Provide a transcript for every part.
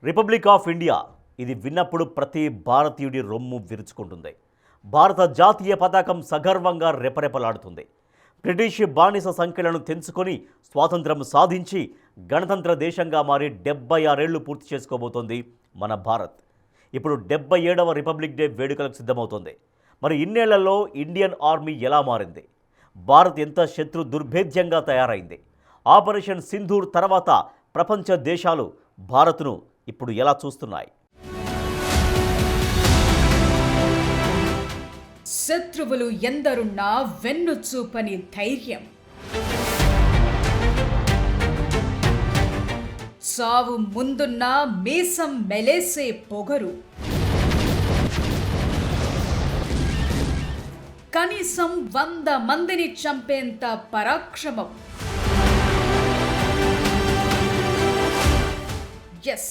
Republic of India ఇది విన్నప్పుడు ప్రతి భారతీయుడి రొమ్ము విరుచుకుంటుంది. భారత జాతీయ పతాకం సగర్వంగా రెపరెపలాడుతుంది. బ్రిటిష్ బానిస సంఖ్యలను తెంచుకొని స్వాతంత్రం సాధించి గణతంత్ర దేశంగా మారి 76 ఏళ్లు పూర్తి చేసుకోబోతోంది మన భారత్. ఇప్పుడు 77వ రిపబ్లిక్ డే వేడుకలకు సిద్ధమవుతోంది. మరి ఇన్నేళ్లలో ఇండియన్ ఆర్మీ ఎలా మారింది? భారత్ ఎంత శత్రు దుర్భేద్యంగా తయారైంది? ఆపరేషన్ సింధూర్ తర్వాత ప్రపంచ దేశాలు భారత్ను ఇప్పుడు ఎలా చూస్తున్నాయి? శత్రువులు ఎందరున్నా వెన్ను చూపని ధైర్యం, సావు ముందున్న మీసం మెలేసే పొగరు, కనీసం 100 మందిని చంపేంత పరాక్రమం. ఎస్,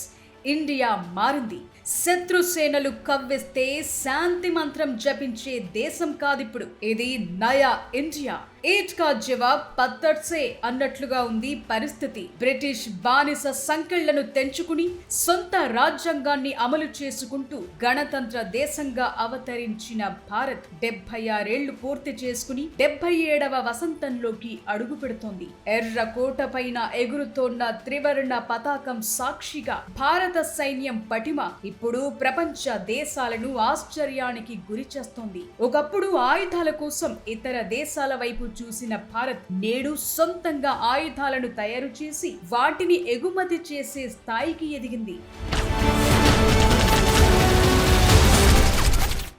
ఇండియా మారింది. శత్రు సేనలు కవ్విస్తే శాంతి మంత్రం జపించే దేశం కాదిప్పుడు. ఇది నయా ఇండియా. ఈట్ కా జవాబ్ పత్తర్ సే అన్నట్లుగా ఉంది పరిస్థితి. బ్రిటిష్ బానిస సంకెళ్లను తెంచుకుని సొంత రాజ్యాంగాన్ని అమలు చేసుకుంటూ గణతంత్ర దేశంగా అవతరించిన భారత్ 76 ఏళ్లు పూర్తి చేసుకుని 77వ వసంతంలోకి అడుగు పెడుతోంది. ఎర్రకోట పైన ఎగురుతోన్న త్రివర్ణ పతాకం సాక్షిగా భారత సైన్యం పటిమ ఇప్పుడు ప్రపంచ దేశాలను ఆశ్చర్యానికి గురి చేస్తోంది. ఒకప్పుడు ఆయుధాల కోసం ఇతర దేశాల వైపు చూసిన భారత్ నేడు సొంతంగా ఆయుధాలను తయారు చేసి వాటిని ఎగుమతి చేసే స్థాయికి ఎదిగింది.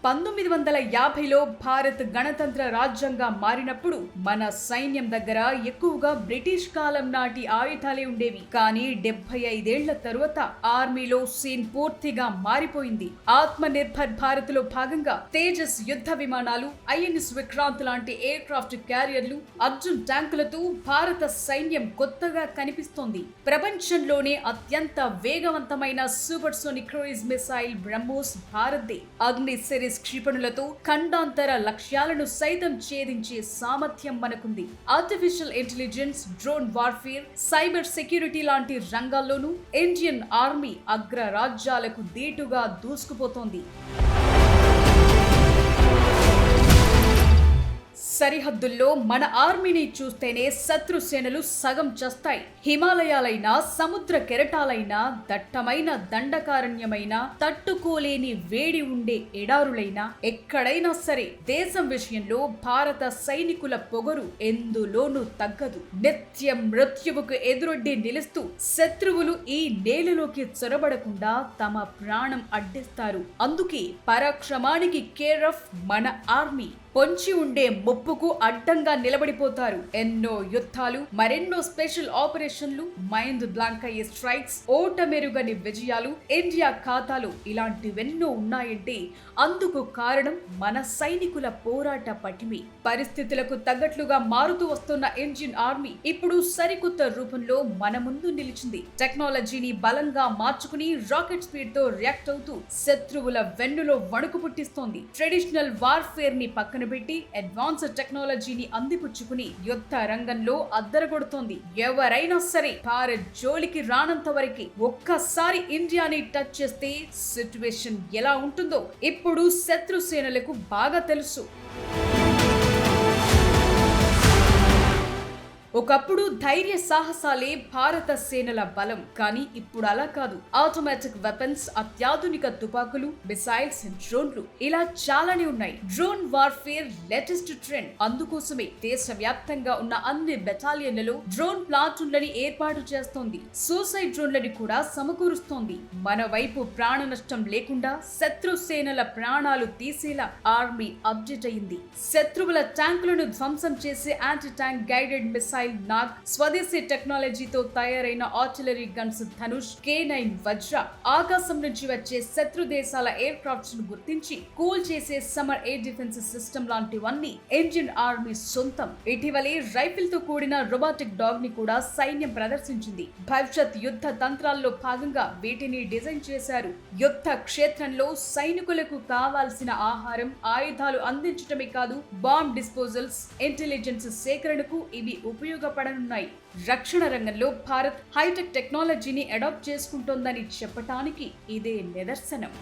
1950లో భారత్ గణతంత్ర రాజ్యంగా మారినప్పుడు మన సైన్యం దగ్గర ఎక్కువగా బ్రిటిష్ కాలం నాటి ఆయుధాలే ఉండేవి. కానీ 75 ఏళ్ల తరువాత ఆర్మీలో సీన్ పూర్తిగా మారిపోయింది. ఆత్మ నిర్భర్ భారత్ లో భాగంగా తేజస్ యుద్ధ విమానాలు, ఐఎన్ఎస్ విక్రాంత్ లాంటి ఎయిర్ క్రాఫ్ట్ క్యారియర్లు, అర్జున్ ట్యాంకులతో భారత సైన్యం కొత్తగా కనిపిస్తోంది. ప్రపంచంలోనే అత్యంత వేగవంతమైన సూపర్సోనిక్ క్రూయిజ్ మిసైల్ బ్రహ్మోస్ భారత్దే. అగ్ని సిరీస్ క్షిపణులతో ఖండాంతర లక్ష్యాలను సైతం ఛేదించే సామర్థ్యం మనకుంది. Artificial intelligence, drone warfare, cyber security లాంటి రంగాల్లోనూ ఇండియన్ ఆర్మీ అగ్ర రాజ్యాలకు దీటుగా దూసుకుపోతోంది. సరిహద్దుల్లో మన ఆర్మీని చూస్తేనే శత్రు సేనలు సగం చస్తాయి. హిమాలయాలైనా, సముద్ర కెరటాలైనా, దట్టమైన దండకారణ్యమైన, తట్టుకోలేని వేడి ఉండే ఎడారులైనా, ఎక్కడైనా సరే దేశం విషయంలో భారత సైనికుల పొగరు ఎందులోనూ తగ్గదు. నిత్యం మృత్యువుకు ఎదురొడ్డి నిలుస్తూ శత్రువులు ఈ నేలలోకి చొరబడకుండా తమ ప్రాణం అడ్డిస్తారు. అందుకే పరాక్రమానికి కేర్ ఆఫ్ మన ఆర్మీ. పొంచి ఉండే ముప్పుకు అడ్డంగా నిలబడిపోతారు. ఎన్నో యుద్ధాలు, మరెన్నో స్పెషల్ ఆపరేషన్లు, మైండ్ బ్లాంక్ అయ్యే స్ట్రైక్స్, ఓటమెరుగని విజయాలు ఇండియా ఖాతాలో ఇలాంటివెన్నో ఉన్నాయంటే అందుకు కారణం మన సైనికుల పోరాట పటిమి. పరిస్థితులకు తగ్గట్లుగా మారుతూ వస్తున్న ఇండియన్ ఆర్మీ ఇప్పుడు సరికొత్త రూపంలో మన ముందు నిలిచింది. టెక్నాలజీని బలంగా మార్చుకుని రాకెట్ స్పీడ్ తో రియాక్ట్ అవుతూ శత్రువుల వెన్నులో వణుకు పుట్టిస్తోంది. ట్రెడిషనల్ వార్ఫేర్ ని పక్కన పెట్టి అడ్వాన్స్డ్ టెక్నాలజీని అందిపుచ్చుకుని యుద్ధ రంగంలో అద్దరగొడుతోంది. ఎవరైనా సరే భారత్ జోలికి రానంత వరకు ఒక్కసారి ఇండియాని టచ్ చేస్తే సిచ్యువేషన్ ఎలా ఉంటుందో ఇప్పుడు శత్రు సేనలకు బాగా తెలుసు. ఒకప్పుడు ధైర్య సాహసాలే భారత సేనల బలం. కానీ ఇప్పుడు అలా కాదు. ఆటోమేటిక్ వెపన్స్, అత్యాధునిక తుపాకులు, మిసైల్స్, డ్రోన్లు ఇలా చాలానే ఉన్నాయి. Drone warfare latest trend. అందుకోసమే దేశవ్యాప్తంగా ఉన్న అన్ని బెటాలియన్లలో డ్రోన్ ప్లాటూన్లని ఏర్పాటు చేస్తోంది. సూసైడ్ డ్రోన్లని కూడా సమకూరుస్తోంది. మన వైపు ప్రాణ నష్టం లేకుండా శత్రు సేనల ప్రాణాలు తీసేలా ఆర్మీ అప్డేట్ అయింది. శత్రువుల ట్యాంకులను ధ్వంసం చేసే anti tank guided missile Nag, స్వదేశీ టెక్నాలజీతో తయారైన ఆర్టిలరీ గన్స్ ధనుష్, K9 వజ్ర, ఆకాశం నుంచి వచ్చే శత్రు దేశాల ఎయిర్ క్రాఫ్ట్స్ ను గుర్తించి కూల్ చేసే సమ్మర్ ఎయిర్ డిఫెన్స్ సిస్టమ్ లాంటివన్నీ ఇండియన్ ఆర్మీ సొంతం. ఇటీవలే రైఫిల్ తో కూడిన రోబోటిక్ డాగ్ ని కూడా సైన్యం ప్రదర్శించింది. భవిష్యత్ యుద్ధ తంత్రాల్లో భాగంగా వీటిని డిజైన్ చేశారు. యుద్ధ క్షేత్రంలో సైనికులకు కావాల్సిన ఆహారం, ఆయుధాలు అందించడమే కాదు, బాంబ్ డిస్పోజల్స్, ఇంటెలిజెన్స్ సేకరణకు ఇవి ఉపయోగపడతాయి. ఉపయోగపడనున్నాయి. రక్షణ రంగంలో భారత్ హైటెక్ టెక్నాలజీని అడాప్ట్ చేసుకుంటోందని చెప్పటానికి ఇదే నిదర్శనం.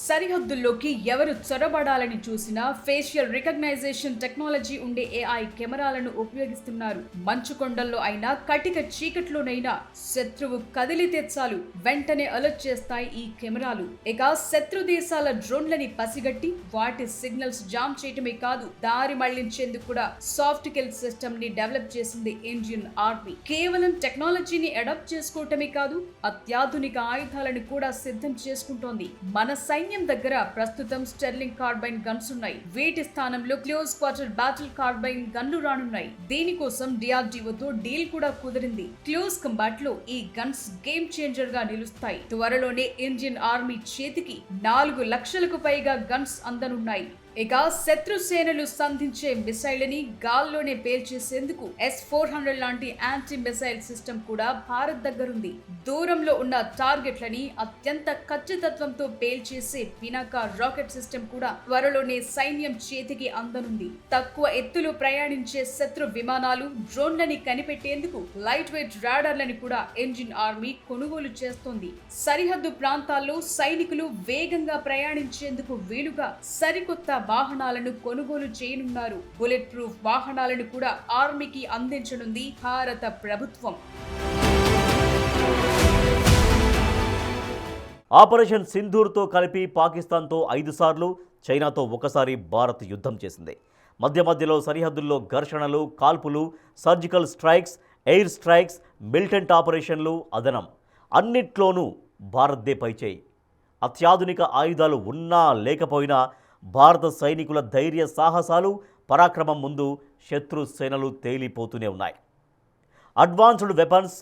సరిహద్దుల్లోకి ఎవరు చొరబడాలని చూసినా ఫేషియల్ రికగ్నైజేషన్ టెక్నాలజీ ఉండే AI కెమెరాలను ఉపయోగిస్తున్నారు. మంచు కొండల్లో అయినా కటిక చీకట్లోనైనా శత్రువు కదిలితే చాలు వెంటనే అలర్ట్ చేస్తాయి ఈ కెమెరాలు. ఇక శత్రు దేశాల డ్రోన్లని పసిగట్టి వాటి సిగ్నల్స్ జామ్ చేయటమే కాదు, దారి మళ్లించేందుకు కూడా సాఫ్ట్ కిల్ సిస్టమ్ ని డెవలప్ చేసింది ఇండియన్ ఆర్మీ. కేవలం టెక్నాలజీని అడాప్ట్ చేసుకోవటమే కాదు, అత్యాధునిక ఆయుధాలను కూడా సిద్ధం చేసుకుంటోంది. మన సైన్యం దగ్గర ప్రస్తుతం స్టెర్లింగ్ కార్బైన్ గన్స్ ఉన్నాయి. వీటి స్థానంలో క్లోజ్ క్వార్టర్ బ్యాటిల్ కార్బైన్ గన్లు రానున్నాయి. దీనికోసం DRDOతో డీల్ కూడా కుదిరింది. క్లోజ్ కంబాట్ లో ఈ గన్స్ గేమ్ చేంజర్ గా నిలుస్తాయి. త్వరలోనే ఇండియన్ ఆర్మీ చేతికి 4 లక్షలకు పైగా గన్స్ అందనున్నాయి. ఇక శత్రు సేనలు సంధించే మిసైల్ని గాల్లోనే పేల్చేసేందుకు S-400 లాంటి యాంటీ మిసైల్ సిస్టమ్ కూడా భారత్ దగ్గరుంది. దూరంలో ఉన్న టార్గెట్లని అత్యంత ఖచ్చితత్వంతో పేల్చేసే పినాకా రాకెట్ సిస్టమ్ కూడా త్వరలోనే సైన్యం చేతికి అందనుంది. తక్కువ ఎత్తులో ప్రయాణించే శత్రు విమానాలు, డ్రోన్లని కనిపెట్టేందుకు లైట్ వెయిట్ రాడార్లని కూడా ఇండియన్ ఆర్మీ కొనుగోలు చేస్తోంది. సరిహద్దు ప్రాంతాల్లో సైనికులు వేగంగా ప్రయాణించేందుకు వీలుగా సరికొత్త వాహనాలను కొనుగోలు చేయనున్నారు. బుల్లెట్ ప్రూఫ్ వాహనాలను కూడా ఆర్మీకి అందించనుంది భారత ప్రభుత్వం. ఆపరేషన్ సింధూర్తో కలిపి పాకిస్తాన్తో 5 సార్లు, చైనాతో ఒకసారి భారత్ యుద్ధం చేసింది. మధ్యలో సరిహద్దుల్లో ఘర్షణలు, కాల్పులు, surgical strikes, air strikes, militant ఆపరేషన్లు అదనం. అన్నిట్లోనూ భారత్దే పైచేయి. అత్యాధునిక ఆయుధాలు ఉన్నా లేకపోయినా భారత సైనికుల ధైర్య సాహసాలు, పరాక్రమం ముందు శత్రు సేనలు తేలిపోతూనే ఉన్నాయి. అడ్వాన్స్డ్ వెపన్స్,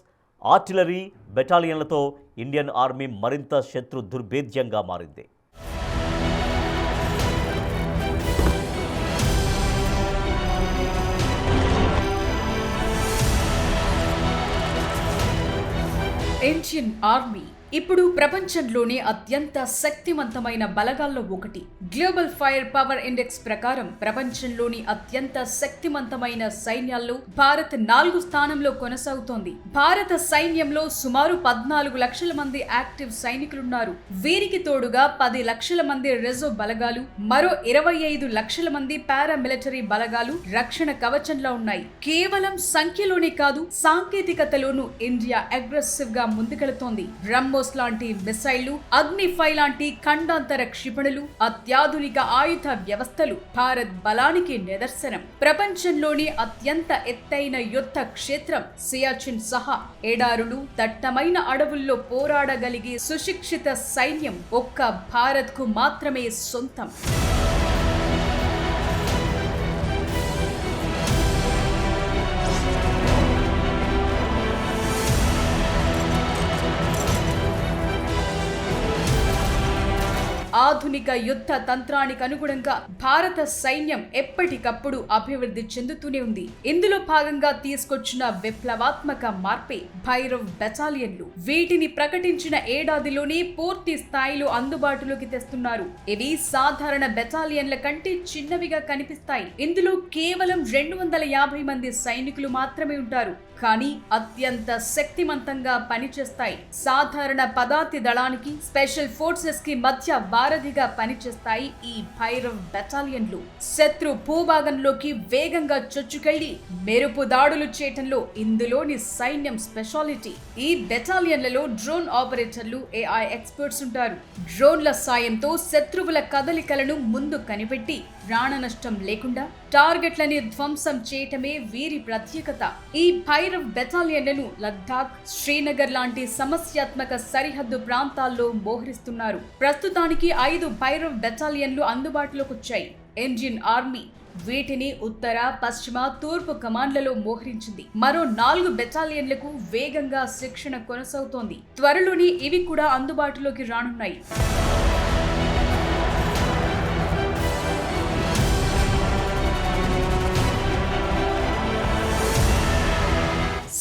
ఆర్టిలరీ బెటాలియన్లతో ఇండియన్ ఆర్మీ మరింత శత్రు దుర్భేద్యంగా మారింది. ఇండియన్ ఆర్మీ ఇప్పుడు ప్రపంచంలోనే అత్యంత శక్తివంతమైన బలగాల్లో ఒకటి. గ్లోబల్ ఫైర్ పవర్ ఇండెక్స్ ప్రకారం ప్రపంచంలోని అత్యంత శక్తివంతమైన సైన్యాల్లో భారత్ 4 స్థానంలో కొనసాగుతోంది. భారత సైన్యంలో సుమారు 14 లక్షల మంది యాక్టివ్ సైనికులున్నారు. వీరికి తోడుగా 10 లక్షల మంది రిజర్వ్ బలగాలు, మరో 25 లక్షల మంది పారామిలిటరీ బలగాలు రక్షణ కవచంలో ఉన్నాయి. కేవలం సంఖ్యలోనే కాదు, సాంకేతికతలోనూ ఇండియా అగ్రెసివ్ గా ముందుకెళుతోంది. బ్రహ్మోస్ లాంటి మిసైళ్లు, అగ్నిఫై లాంటి ఖండాంతర క్షిపణులు, అత్యాధునిక ఆయుధ వ్యవస్థలు భారత్ బలానికి నిదర్శనం. ప్రపంచంలోని అత్యంత ఎత్తైన యుద్ధ క్షేత్రం సియాచిన్ సహా ఎడారులు, దట్టమైన అడవుల్లో పోరాడగలిగే సుశిక్షిత సైన్యం ఒక్క భారత్ కు మాత్రమే సొంతం. ఆధునిక యుద్ధ తంత్రానికి అనుగుణంగా భారత సైన్యం ఎప్పటికప్పుడు అభివృద్ధి చెందుతూనే ఉంది. ఇందులో భాగంగా తీసుకొచ్చిన విప్లవాత్మక మార్పే భైరవ్ బెటాలియన్లు. వీటిని ప్రకటించిన ఏడాదిలోనే పూర్తి స్థాయిలో అందుబాటులోకి తెస్తున్నారు. ఇవి సాధారణ బెటాలియన్ల కంటే చిన్నవిగా కనిపిస్తాయి. ఇందులో కేవలం 250 మంది సైనికులు మాత్రమే ఉంటారు, కానీ అత్యంత శక్తివంతంగా పనిచేస్తాయి. సాధారణ పదాతి దళానికి, స్పెషల్ ఫోర్సెస్ కి మధ్య వారధిగా పనిచేస్తాయి ఈ భైరవ్ బెటాలియన్లు. శత్రు భూభాగంలోకి వేగంగా చొచ్చుకెళ్లి మెరుపు దాడులు చేయటంలో ఇందులోని సైన్యం స్పెషాలిటీ. ఈ బెటాలియన్లలో డ్రోన్ ఆపరేటర్లు, AI ఎక్స్పర్ట్స్ ఉంటారు. డ్రోన్ల సాయంతో శత్రువుల కదలికలను ముందు కనిపెట్టి ప్రాణ నష్టం లేకుండా టార్గెట్లని ధ్వంసం చేయటమే వీరి ప్రత్యేకత. ఈ భైరవ్ బెటాలియన్లను లద్దాఖ్, శ్రీనగర్ లాంటి సమస్యాత్మక సరిహద్దు ప్రాంతాల్లో మోహరిస్తున్నారు. ప్రస్తుతానికి 5 భైరవ్ బెటాలియన్లు అందుబాటులోకి వచ్చాయి. ఇండియన్ ఆర్మీ వీటిని ఉత్తర, పశ్చిమ, తూర్పు కమాండ్లలో మోహరించింది. మరో 4 బెటాలియన్లకు వేగంగా శిక్షణ కొనసాగుతోంది. త్వరలోనే ఇవి కూడా అందుబాటులోకి రానున్నాయి.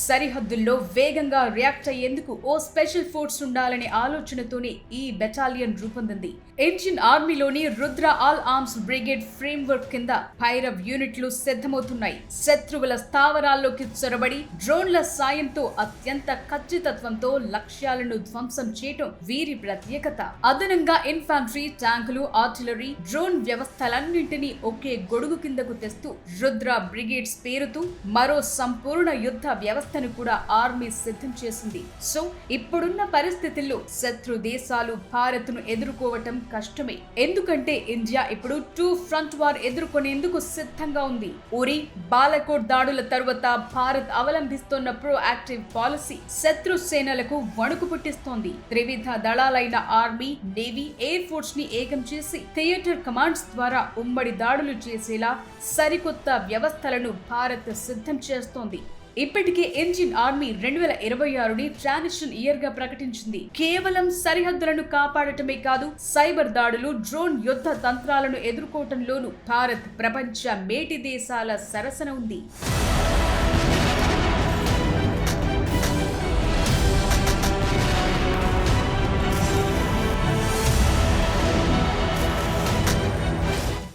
సరిహద్దుల్లో వేగంగా రియాక్ట్ అయ్యేందుకు ఓ స్పెషల్ ఫోర్స్ ఉండాలనే ఆలోచనతోనే ఈ బెటాలియన్ రూపొందింది. ఇండియన్ ఆర్మీలోని Rudra all arms brigade framework కింద భైరవ్ యూనిట్లు సిద్ధమవుతున్నాయి. శత్రువుల స్థావరాల్లోకి చొరబడి డ్రోన్ల సాయంతో అత్యంత ఖచ్చితత్వంతో లక్ష్యాలను ధ్వంసం చేయటం వీరి ప్రత్యేకత. అదనంగా ఇన్ఫాంట్రీ, ట్యాంకులు, ఆర్టిలరీ, డ్రోన్ వ్యవస్థలన్నింటినీ ఒకే గొడుగు కిందకు తెస్తూ రుద్ర బ్రిగేడ్స్ పేరుతో మరో సంపూర్ణ యుద్ధ వ్యవస్థను కూడా ఆర్మీ సిద్ధం చేసింది. సో ఇప్పుడున్న పరిస్థితుల్లో శత్రు దేశాలు భారత్ను ఎదుర్కోవటం కష్టమే. ఎందుకంటే ఇండియా ఇప్పుడు 2 ఫ్రంట్ వార్ ఎదుర్కొనేందుకు సిద్ధంగా ఉంది. ఉరి, బాలకోట్ దాడుల తరువాత భారత్ అవలంబిస్తున్న ప్రోయాక్టివ్ పాలసీ శత్రు సేనలకు వణుకు పుట్టిస్తోంది. త్రివిధ దళాలైన ఆర్మీ, నేవీ, ఎయిర్ ఫోర్స్ ని ఏకం చేసి థియేటర్ కమాండ్స్ ద్వారా ఉమ్మడి దాడులు చేసేలా సరికొత్త వ్యవస్థలను భారత్ సిద్ధం చేస్తోంది. ఇప్పటికే ఇండియన్ ఆర్మీ 2026ని ట్రాన్సిషన్ ఇయర్ గా ప్రకటించింది. కేవలం సరిహద్దులను కాపాడటమే కాదు, సైబర్ దాడులు, డ్రోన్ యుద్ధ తంత్రాలను ఎదుర్కోవటంలోనూ భారత్ ప్రపంచ మేటి దేశాల సరసన ఉంది.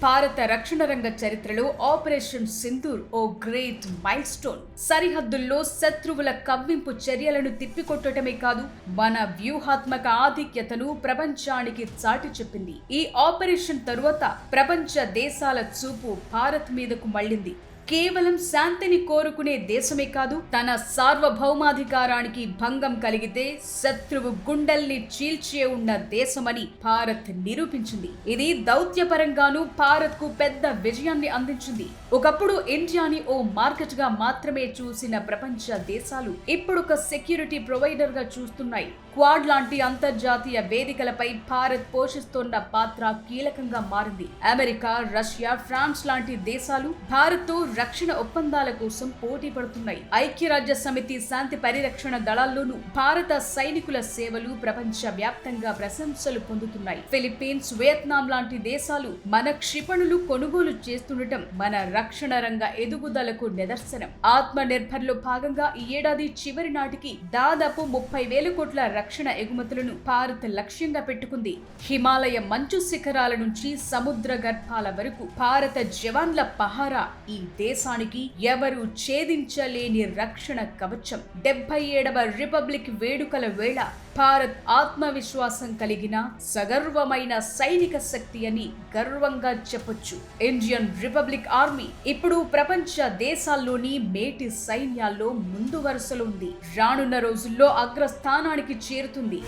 భారత రక్షణ రంగ చరిత్రలో ఆపరేషన్ సింధూర్ ఓ గ్రేట్ మైల్ స్టోన్. సరిహద్దుల్లో శత్రువుల కవ్వింపు చర్యలను తిప్పికొట్టడమే కాదు, మన వ్యూహాత్మక ఆధిక్యతను ప్రపంచానికి చాటి చెప్పింది. ఈ ఆపరేషన్ తరువాత ప్రపంచ దేశాల చూపు భారత్ మీదకు మళ్లింది. కేవలం శాంతిని కోరుకునే దేశమే కాదు, తన సార్వభౌమాధికారానికి భంగం కలిగితే శత్రువు గుండెల్ని చీల్చే ఉన్న దేశమని భారత్ నిరూపించింది. ఇది దౌత్యపరంగానూ భారత్ కు పెద్ద విజయాన్ని అందించింది. ఒకప్పుడు ఇండియాని ఓ మార్కెట్ గా మాత్రమే చూసిన ప్రపంచ దేశాలు ఇప్పుడు ఒక సెక్యూరిటీ ప్రొవైడర్ గా చూస్తున్నాయి. క్వాడ్ లాంటి అంతర్జాతీయ వేదికలపై భారత్ పోషిస్తోన్న పాత్ర కీలకంగా మారింది. అమెరికా, రష్యా, ఫ్రాన్స్ లాంటి దేశాలు భారత్ తో రక్షణ ఒప్పందాల కోసం పోటీ పడుతున్నాయి. ఐక్యరాజ్య సమితి శాంతి పరిరక్షణ దళాల్లోనూ భారత సైనికుల సేవలు ప్రపంచ వ్యాప్తంగా ప్రశంసలు పొందుతున్నాయి. ఫిలిప్పీన్స్, వియత్నాం లాంటి దేశాలు మన క్షిపణులు కొనుగోలు చేస్తుండటం మన రక్షణ రంగ ఎదుగుదలకు నిదర్శనం. ఆత్మ నిర్భర్ లో భాగంగా ఈ ఏడాది చివరి నాటికి దాదాపు 30,000 కోట్ల రక్షణ ఎగుమతులను భారత్ లక్ష్యంగా పెట్టుకుంది. హిమాలయ మంచు శిఖరాల నుంచి సముద్ర గర్భాల వరకు భారత జవాన్ల పహారా ఈ దేశానికి ఎవరు ఛేదించలేని రక్షణ కవచం. 77వ రిపబ్లిక్ వేడుకల వేళ భారత్ ఆత్మవిశ్వాసం కలిగిన సగర్వమైన సైనిక శక్తి అని గర్వంగా చెప్పొచ్చు. ఇండియన్ రిపబ్లిక్ ఆర్మీ ఇప్పుడు ప్రపంచ దేశాల్లోని మేటి సైన్యాల్లో ముందు వరుసలో ఉంది. రానున్న రోజుల్లో అగ్రస్థానానికి చేరుతుంది.